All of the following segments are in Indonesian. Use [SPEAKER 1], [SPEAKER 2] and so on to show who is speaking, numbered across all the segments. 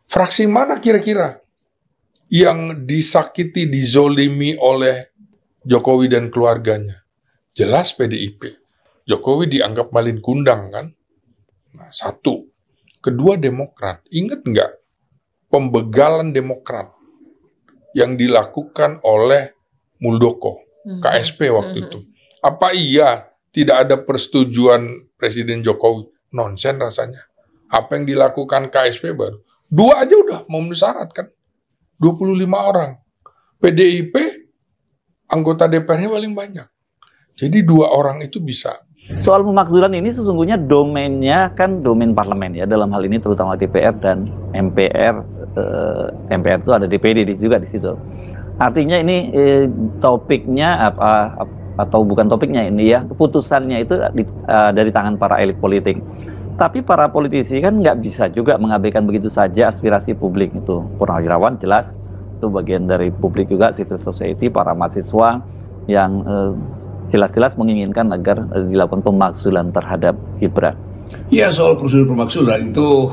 [SPEAKER 1] Fraksi mana kira-kira yang disakiti, dizolimi oleh Jokowi dan keluarganya? Jelas PDIP. Jokowi dianggap malin kundang kan? Nah, satu. Kedua, Demokrat. Ingat nggak pembegalan Demokrat yang dilakukan oleh Muldoko, KSP waktu itu? Apa iya tidak ada persetujuan Presiden Jokowi? Nonsen rasanya. Apa yang dilakukan KSP baru? 2 aja udah memenuhi syarat kan? 25 orang. PDIP anggota DPR-nya paling banyak. Jadi 2 orang itu bisa.
[SPEAKER 2] Soal pemakzulan ini sesungguhnya domainnya kan domain parlemen ya, dalam hal ini terutama DPR dan MPR. MPR itu ada DPD juga di situ. Artinya ini topiknya apa atau bukan topiknya ini ya, keputusannya itu dari tangan para elit politik. Tapi para politisi kan nggak bisa juga mengabaikan begitu saja aspirasi publik itu. Purnawirawan jelas itu bagian dari publik juga, civil society, para mahasiswa yang jelas-jelas menginginkan agar dilakukan pemakzulan terhadap Gibran.
[SPEAKER 3] Ya, soal prosedur pemakzulan itu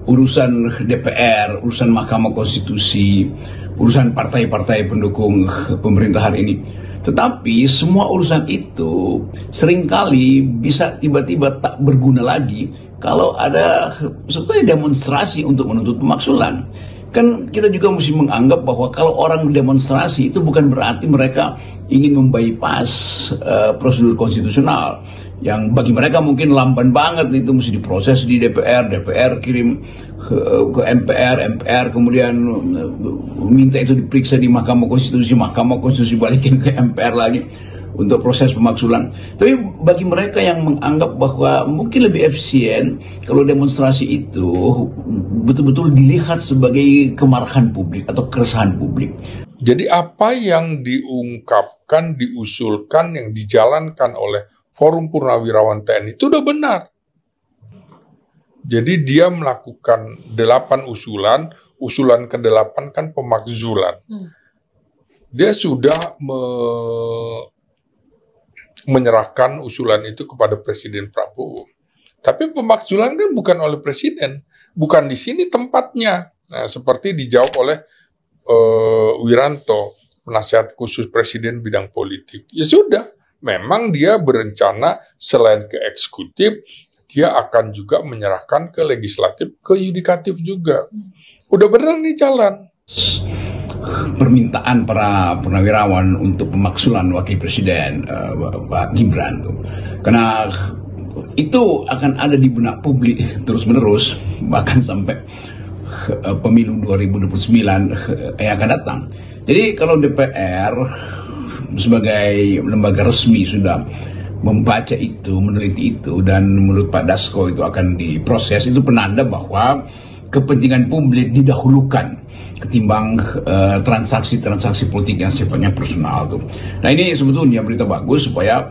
[SPEAKER 3] urusan DPR, urusan Mahkamah Konstitusi, urusan partai-partai pendukung pemerintahan ini. Tetapi semua urusan itu seringkali bisa tiba-tiba tak berguna lagi kalau ada sebetulnya demonstrasi untuk menuntut pemakzulan. Kan kita juga mesti menganggap bahwa kalau orang demonstrasi itu bukan berarti mereka ingin membypass prosedur konstitusional. Yang bagi mereka mungkin lamban banget, itu mesti diproses di DPR, DPR kirim ke MPR, MPR kemudian minta itu diperiksa di Mahkamah Konstitusi, Mahkamah Konstitusi balikin ke MPR lagi untuk proses pemakzulan. Tapi bagi mereka yang menganggap bahwa mungkin lebih efisien kalau demonstrasi itu betul-betul dilihat sebagai kemarahan publik atau keresahan publik.
[SPEAKER 1] Jadi apa yang diungkapkan, diusulkan, yang dijalankan oleh Forum Purnawirawan TNI itu udah benar. Jadi dia melakukan 8 usulan, usulan ke-8 kan pemakzulan. Dia sudah menyerahkan usulan itu kepada Presiden Prabowo. Tapi pemakzulan kan bukan oleh Presiden, bukan di sini tempatnya. Nah, seperti dijawab oleh Wiranto, penasihat khusus Presiden bidang politik. Ya sudah, memang dia berencana selain ke eksekutif, dia akan juga menyerahkan ke legislatif, ke yudikatif juga. Udah benar nih jalan.
[SPEAKER 3] Permintaan para purnawirawan untuk pemakzulan wakil presiden Pak Gibran tuh. Karena itu akan ada di benak publik terus-menerus bahkan sampai pemilu 2029 yang akan datang. Jadi kalau DPR sebagai lembaga resmi sudah membaca itu, meneliti itu, dan menurut Pak Dasko itu akan diproses, itu penanda bahwa kepentingan publik didahulukan ketimbang transaksi-transaksi politik yang sifatnya personal tuh. Nah, ini sebetulnya berita bagus supaya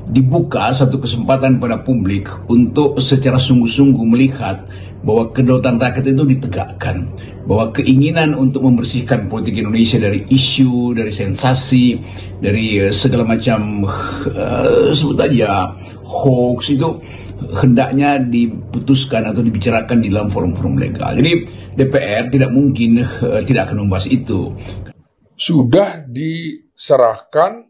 [SPEAKER 3] dibuka satu kesempatan pada publik untuk secara sungguh-sungguh melihat bahwa kedaulatan rakyat itu ditegakkan, bahwa keinginan untuk membersihkan politik Indonesia dari isu, dari sensasi, dari segala macam sebut aja hoax itu hendaknya diputuskan atau dibicarakan di dalam forum-forum legal. Jadi DPR tidak mungkin tidak akan membahas itu.
[SPEAKER 1] Sudah diserahkan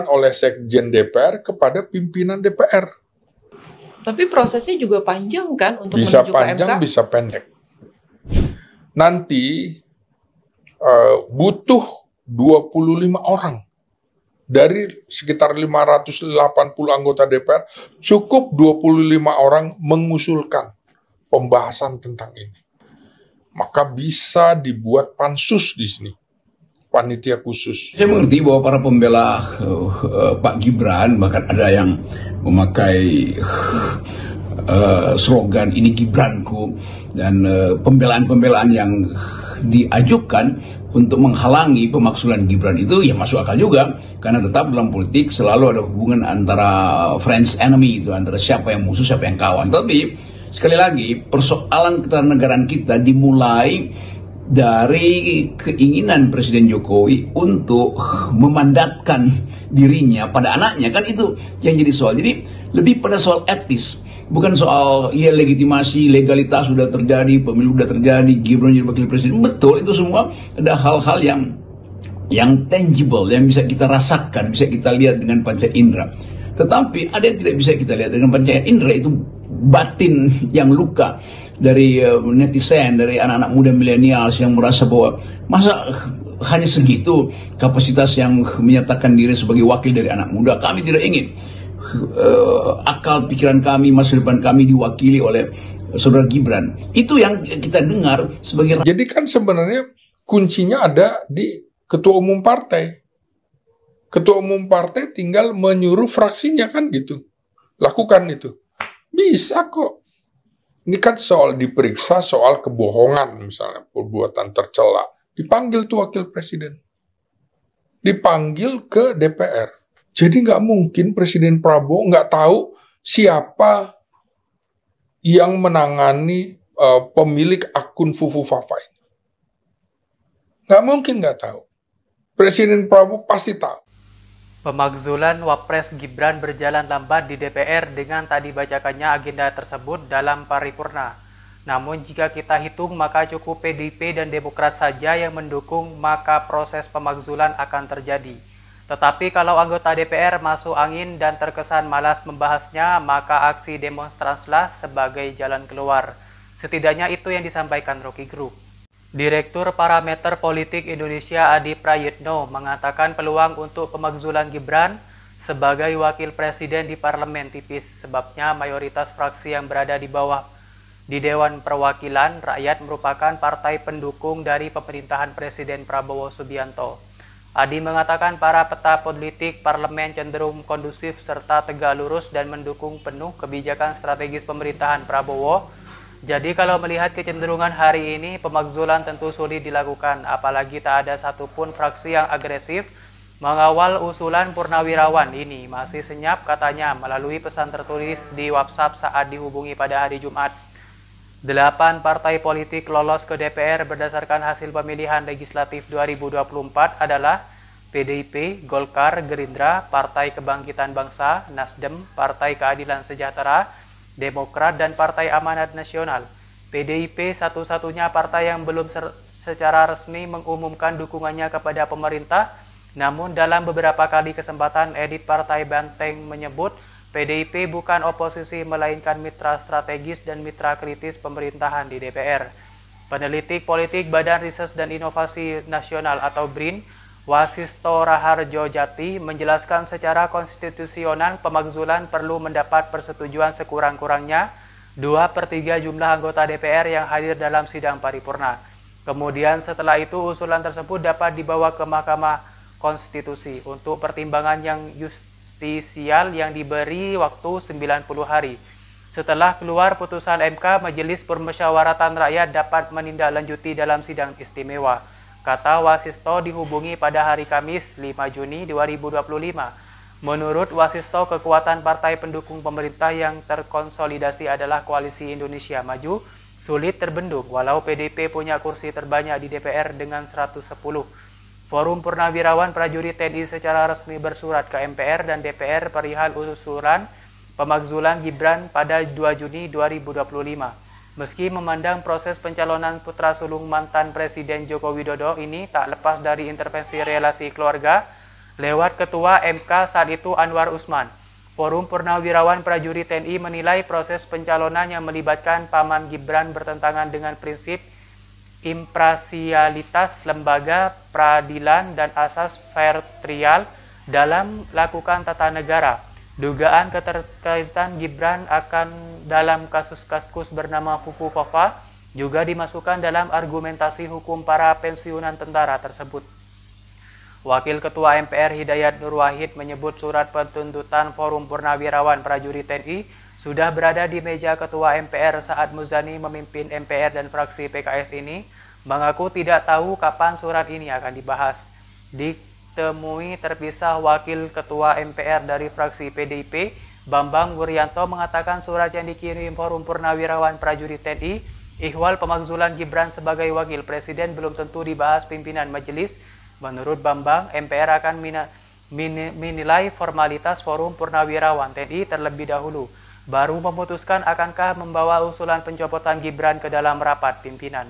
[SPEAKER 1] oleh Sekjen DPR kepada pimpinan DPR.
[SPEAKER 4] Tapi prosesnya juga panjang kan untuk
[SPEAKER 1] bisa
[SPEAKER 4] menuju
[SPEAKER 1] panjang,
[SPEAKER 4] ke MK?
[SPEAKER 1] bisa pendek. Nanti butuh 25 orang. Dari sekitar 580 anggota DPR, cukup 25 orang mengusulkan pembahasan tentang ini. Maka bisa dibuat pansus di sini, panitia khusus.
[SPEAKER 3] Saya mengerti bahwa para pembela Pak Gibran, bahkan ada yang memakai slogan ini Gibranku, dan pembelaan-pembelaan yang diajukan untuk menghalangi pemakzulan Gibran itu ya masuk akal juga, karena tetap dalam politik selalu ada hubungan antara friends enemy, itu antara siapa yang musuh siapa yang kawan. Tapi sekali lagi persoalan ketatanegaraan kita dimulai dari keinginan Presiden Jokowi untuk memandatkan dirinya pada anaknya, kan itu yang jadi soal. Jadi lebih pada soal etis. bukan soal legitimasi, legalitas sudah terjadi, pemilu sudah terjadi, Gibran jadi wakil presiden. Betul, itu semua ada hal-hal yang tangible, yang bisa kita rasakan, bisa kita lihat dengan panca indera. Tetapi ada yang tidak bisa kita lihat dengan panca indera, itu batin yang luka dari netizen, dari anak-anak muda milenial yang merasa bahwa masa hanya segitu kapasitas yang menyatakan diri sebagai wakil dari anak muda. Kami tidak ingin akal pikiran kami, masa depan kami diwakili oleh saudara Gibran. Itu yang kita dengar sebagai.
[SPEAKER 1] Jadi kan sebenarnya kuncinya ada di ketua umum partai. Ketua umum partai tinggal menyuruh fraksinya kan gitu. Lakukan itu. Bisa kok. Ini kan soal diperiksa, soal kebohongan misalnya, perbuatan tercela. Dipanggil tuh wakil presiden. Dipanggil ke DPR. Jadi nggak mungkin Presiden Prabowo nggak tahu siapa yang menangani pemilik akun Fufu Fafa ini. Nggak mungkin nggak tahu. Presiden Prabowo pasti tahu.
[SPEAKER 5] Pemakzulan Wapres Gibran berjalan lambat di DPR dengan tak dibacakannya agenda tersebut dalam paripurna. Namun jika kita hitung maka cukup PDIP dan Demokrat saja yang mendukung, maka proses pemakzulan akan terjadi. Tetapi kalau anggota DPR masuk angin dan terkesan malas membahasnya, maka aksi demonstrasilah sebagai jalan keluar. Setidaknya itu yang disampaikan Rocky Group. Direktur Parameter Politik Indonesia Adi Prayitno mengatakan peluang untuk pemakzulan Gibran sebagai wakil presiden di parlemen tipis, sebabnya mayoritas fraksi yang berada di bawah di Dewan Perwakilan Rakyat merupakan partai pendukung dari pemerintahan Presiden Prabowo Subianto. Adi mengatakan para peta politik parlemen cenderung kondusif serta tegak lurus dan mendukung penuh kebijakan strategis pemerintahan Prabowo. Jadi kalau melihat kecenderungan hari ini, pemakzulan tentu sulit dilakukan, apalagi tak ada satupun fraksi yang agresif mengawal usulan Purnawirawan ini. Masih senyap katanya melalui pesan tertulis di WhatsApp saat dihubungi pada hari Jumat. 8 partai politik lolos ke DPR berdasarkan hasil pemilihan legislatif 2024 adalah PDIP, Golkar, Gerindra, Partai Kebangkitan Bangsa, Nasdem, Partai Keadilan Sejahtera, Demokrat, dan Partai Amanat Nasional. PDIP satu-satunya partai yang belum secara resmi mengumumkan dukungannya kepada pemerintah, namun dalam beberapa kali kesempatan elit Partai Banteng menyebut PDIP bukan oposisi melainkan mitra strategis dan mitra kritis pemerintahan di DPR. Peneliti politik Badan Riset dan Inovasi Nasional atau BRIN, Wasisto Raharjo Jati menjelaskan secara konstitusional pemakzulan perlu mendapat persetujuan sekurang-kurangnya 2/3 jumlah anggota DPR yang hadir dalam sidang paripurna. Kemudian setelah itu usulan tersebut dapat dibawa ke Mahkamah Konstitusi untuk pertimbangan yang justisial yang diberi waktu 90 hari. Setelah keluar putusan MK, Majelis Permusyawaratan Rakyat dapat menindaklanjuti dalam sidang istimewa. Kata Wasisto dihubungi pada hari Kamis 5 Juni 2025. Menurut Wasisto, kekuatan partai pendukung pemerintah yang terkonsolidasi adalah Koalisi Indonesia Maju sulit terbendung walau PDIP punya kursi terbanyak di DPR dengan 110. Forum Purnawirawan Prajurit TNI secara resmi bersurat ke MPR dan DPR perihal usulan pemakzulan Gibran pada 2 Juni 2025. Meski memandang proses pencalonan putra sulung mantan Presiden Joko Widodo ini tak lepas dari intervensi relasi keluarga lewat Ketua MK saat itu Anwar Usman, Forum Purnawirawan Prajurit TNI menilai proses pencalonan yang melibatkan Paman Gibran bertentangan dengan prinsip imparsialitas lembaga peradilan dan asas fair trial dalam lakukan tata negara. Dugaan keterkaitan Gibran akan dalam kasus Kaskus bernama Fufu Fafa juga dimasukkan dalam argumentasi hukum para pensiunan tentara tersebut. Wakil Ketua MPR Hidayat Nur Wahid menyebut surat pentuntutan Forum Purnawirawan Prajurit TNI sudah berada di meja Ketua MPR saat Muzani memimpin MPR dan fraksi PKS ini mengaku tidak tahu kapan surat ini akan dibahas. Ditemui terpisah Wakil Ketua MPR dari fraksi PDIP, Bambang Wuryanto mengatakan surat yang dikirim Forum Purnawirawan Prajurit TNI, ihwal pemakzulan Gibran sebagai Wakil Presiden belum tentu dibahas pimpinan majelis. Menurut Bambang, MPR akan menilai formalitas Forum Purnawirawan TNI terlebih dahulu. baru memutuskan akankah membawa usulan pencopotan Gibran ke dalam rapat pimpinan.